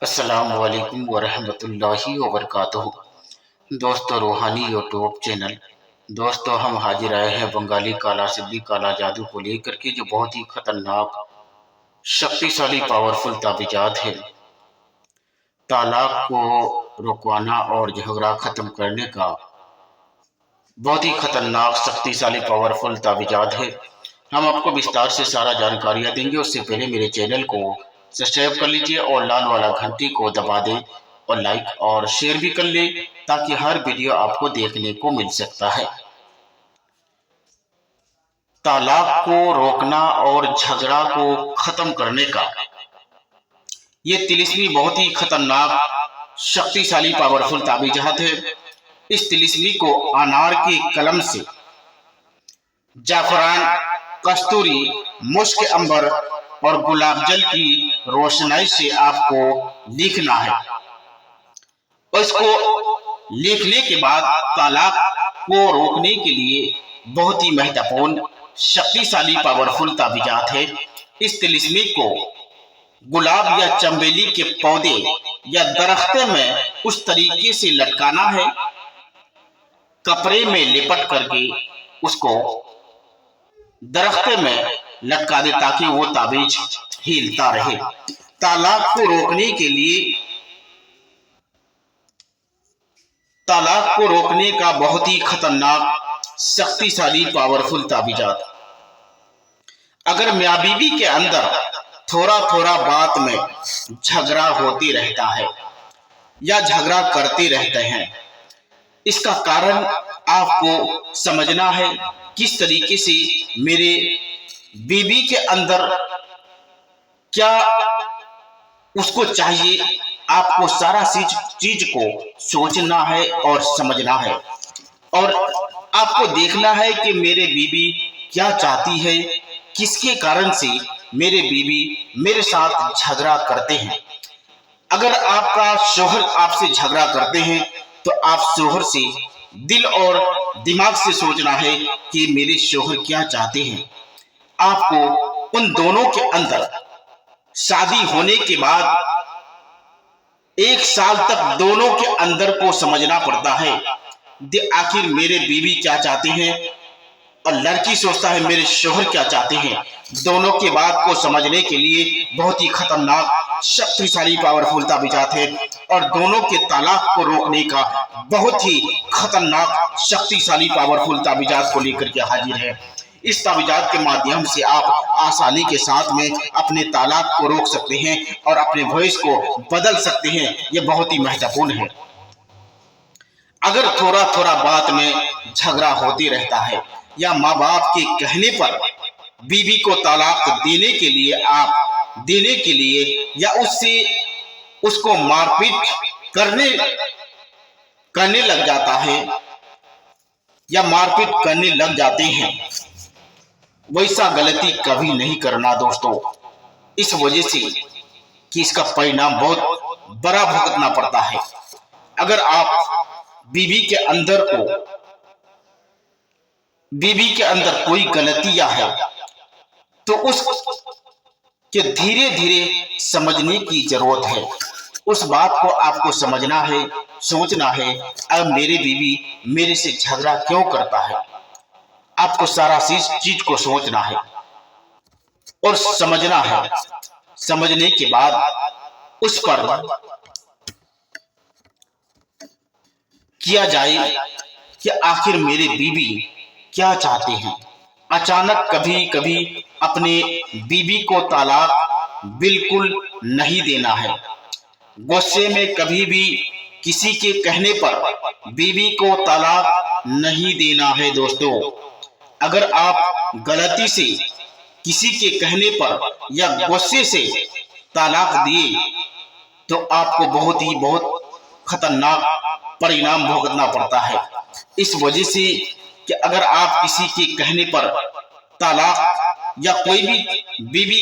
अस्सलामु अलैकुम वरहमतुल्लाहि वबरकातुहू। दोस्तों, रूहानी यूट्यूब चैनल। दोस्तों, हम हाजिर आए हैं बंगाली काला सिद्धि काला जादू को लेकर के, जो बहुत ही खतरनाक शक्तिशाली पावरफुल ताबीजात है। तालाक को रुकवाना और झगड़ा खत्म करने का बहुत ही खतरनाक शक्तिशाली पावरफुल ताबीजात है। हम आपको विस्तार से सारा जानकारियां देंगे। उससे पहले मेरे चैनल को सब्सक्राइब कर लीजिए और लाल वाला घंटी को दबा दें और लाइक और शेयर भी कर लें, ताकि हर वीडियो आपको देखने को मिल सकता है। तालाक को रोकना और झगड़ा को खत्म करने का ये तिलिस्मी बहुत ही खतरनाक शक्तिशाली पावरफुल ताबीजात है। इस तिलिस्मी को अनार के कलम से, जाफरान, कस्तूरी, मुश्क अंबर और गुलाब जल की रोशनाई से आपको लिखना है। और इसको लिखने के बाद तालाक को रोकने के लिए बहुत ही महत्वपूर्ण शक्तिशाली पावरफुल ताबीजात है। इस तिलिस्मी को गुलाब या चंबेली के पौधे या दरख्ते में उस तरीके से लटकाना है, कपड़े में लिपट करके उसको दरख्ते में लटका दे, ताकि वो ताबीज हिलता रहे। तालाक को रोकने के लिए, तालाक को रोकने का बहुत ही खतरनाक शक्तिशाली पावरफुल ताबीजात। अगर मियां बीवी के अंदर थोड़ा थोड़ा बात में झगड़ा होती रहता है या झगड़ा करते रहते हैं, इसका कारण आपको समझना है। किस तरीके से मेरे बीवी के अंदर क्या उसको चाहिए, आपको सारा चीज को सोचना है और समझना है। और आपको देखना है कि मेरे बीवी क्या चाहती है, किसके कारण से मेरे बीवी मेरे साथ झगड़ा करते हैं। अगर आपका शोहर आपसे झगड़ा करते हैं तो आप शोहर से दिल और दिमाग से सोचना है कि मेरे शोहर क्या चाहते हैं। आपको उन दोनों के अंदर शादी होने के बाद 1 साल तक दोनों के अंदर को समझना पड़ता है, आखिर मेरे बीवी क्या चाहते हैं, और लड़की सोचता है मेरे शोहर क्या चाहते हैं। दोनों के बात को समझने के लिए बहुत ही खतरनाक शक्तिशाली पावरफुल ताबीजात है, और दोनों के तालाक को रोकने का बहुत ही खतरनाक शक्तिशाली पावरफुल ताबीजात को लेकर के हाजिर है। इस ताबीजात के माध्यम से आप आसानी के साथ में अपने तालाक को रोक सकते हैं और अपने वॉइस को बदल सकते हैं। यह बहुत ही महत्वपूर्ण है। अगर थोड़ा थोड़ा बात में झगड़ा होती रहता है या माँ बाप के कहने पर बीवी को तालाक देने के लिए या उसको मारपीट करने लग जाता है या मारपीट करने लग जाते हैं, वैसा गलती कभी नहीं करना दोस्तों। इस वजह से कि इसका परिणाम बहुत बड़ा भुगतना पड़ता है। अगर आप बीवी के अंदर कोई गलतियां है तो उसके धीरे धीरे समझने की जरूरत है। उस बात को आपको समझना है, सोचना है, अब मेरी बीवी मेरे से झगड़ा क्यों करता है। आपको सारा चीज को सोचना है और समझना है। समझने के बाद उस पर किया जाए कि आखिर मेरे बीवी क्या चाहते हैं। अचानक कभी कभी अपने बीवी को तालाक बिल्कुल नहीं देना है। गुस्से में कभी भी किसी के कहने पर बीवी को तालाक नहीं देना है दोस्तों। अगर आप गलती से किसी के कहने पर या गुस्से से तालाक दिए तो आपको बहुत खतरनाक परिणाम भुगतना पड़ता है। इस वजह से कि अगर आप किसी के कहने पर तालाक या कोई भी बीवी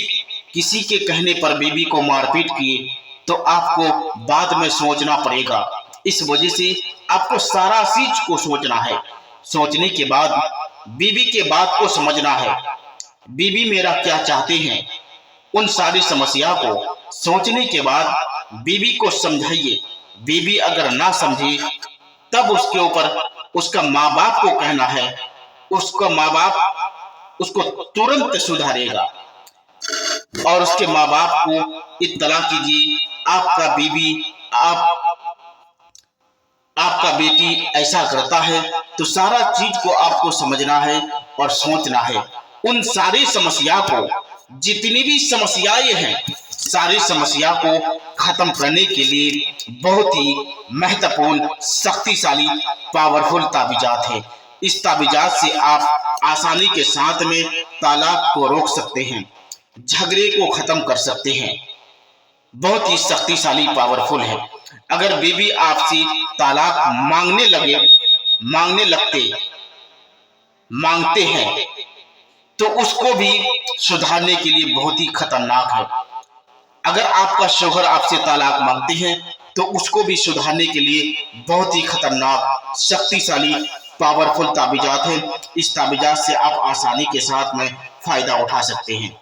किसी के कहने पर बीवी को मारपीट किए तो आपको बाद में सोचना पड़ेगा। इस वजह से आपको सारा चीज को सोचना है। सोचने के बाद बीवी के बात को समझना है, बीवी मेरा क्या चाहते हैं। उन सारी समस्या को सोचने के बाद बीवी को समझाइए। बीवी अगर ना समझे तब उसके ऊपर उसका माँ बाप को कहना है, उसका माँ बाप उसको तुरंत सुधारेगा और उसके माँ बाप को इत्तला कीजिए, आपका बीवी आपका बेटी ऐसा करता है। तो सारा चीज को आपको समझना है और सोचना है। उन सारी समस्या को, जितनी भी समस्याएं हैं, सारी समस्या को खत्म करने के लिए बहुत ही महत्वपूर्ण, शक्तिशाली, पावरफुल ताबीजात है। इस ताबीजात से आप आसानी के साथ में तालाक को रोक सकते हैं, झगड़े को खत्म कर सकते हैं। बहुत ही शक्तिशाली, पावरफुल है। अगर बीवी आपसे तालाक मांगते हैं तो उसको भी सुधारने के लिए बहुत ही खतरनाक है। अगर आपका शौहर आपसे तालाक मांगते हैं तो उसको भी सुधारने के लिए बहुत ही खतरनाक, शक्तिशाली, पावरफुल ताबीजात है। इस ताबीजात से आप आसानी के साथ में फायदा उठा सकते हैं।